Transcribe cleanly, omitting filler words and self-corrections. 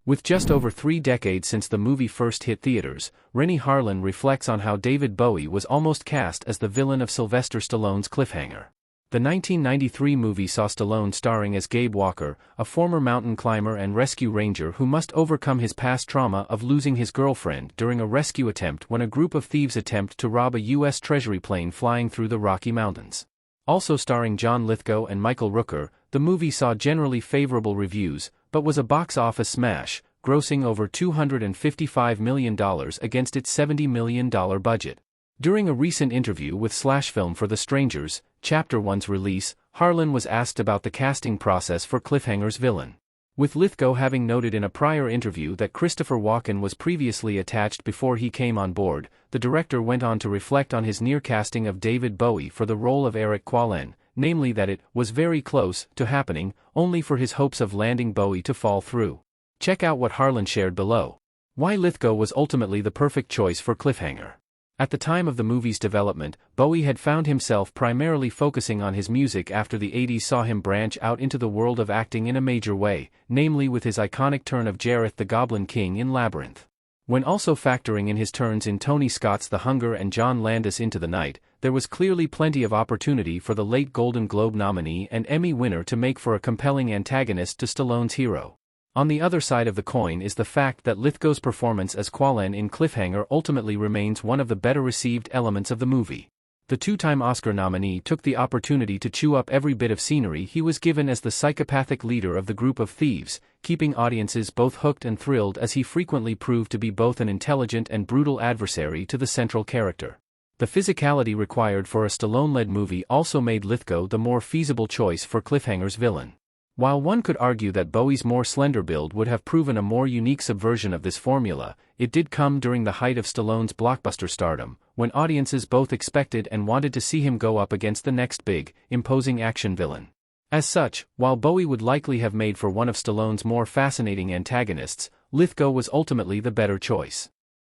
With just over 3 decades since the movie first hit theaters, Rennie Harlan reflects on how David Bowie was almost cast as the villain of Sylvester Stallone's Cliffhanger. The 1993 movie saw Stallone starring as Gabe Walker, a former mountain climber and rescue ranger who must overcome his past trauma of losing his girlfriend during a rescue attempt when a group of thieves attempt to rob a U.S. Treasury plane flying through the Rocky Mountains. Also starring John Lithgow and Michael Rooker, the movie saw generally favorable reviews, but was a box office smash, grossing over $255 million against its $70 million budget. During a recent interview with Film for The Strangers, Chapter 1's release, Harlan was asked about the casting process for Cliffhanger's villain. With Lithgow having noted in a prior interview that Christopher Walken was previously attached before he came on board, the director went on to reflect on his near casting of David Bowie for the role of Eric Qualen, namely that it was very close to happening, only for his hopes of landing Bowie to fall through. Check out what Harlan shared below. Why Lithgow was ultimately the perfect choice for Cliffhanger. At the time of the movie's development, Bowie had found himself primarily focusing on his music after the 80s saw him branch out into the world of acting in a major way, namely with his iconic turn of Jareth the Goblin King in Labyrinth. When also factoring in his turns in Tony Scott's The Hunger and John Landis' Into the Night, there was clearly plenty of opportunity for the late Golden Globe nominee and Emmy winner to make for a compelling antagonist to Stallone's hero. On the other side of the coin is the fact that Lithgow's performance as Qualen in Cliffhanger ultimately remains one of the better-received elements of the movie. The two-time Oscar nominee took the opportunity to chew up every bit of scenery he was given as the psychopathic leader of the group of thieves, keeping audiences both hooked and thrilled as he frequently proved to be both an intelligent and brutal adversary to the central character. The physicality required for a Stallone-led movie also made Lithgow the more feasible choice for Cliffhanger's villain. While one could argue that Bowie's more slender build would have proven a more unique subversion of this formula, it did come during the height of Stallone's blockbuster stardom, when audiences both expected and wanted to see him go up against the next big, imposing action villain. As such, while Bowie would likely have made for one of Stallone's more fascinating antagonists, Lithgow was ultimately the better choice.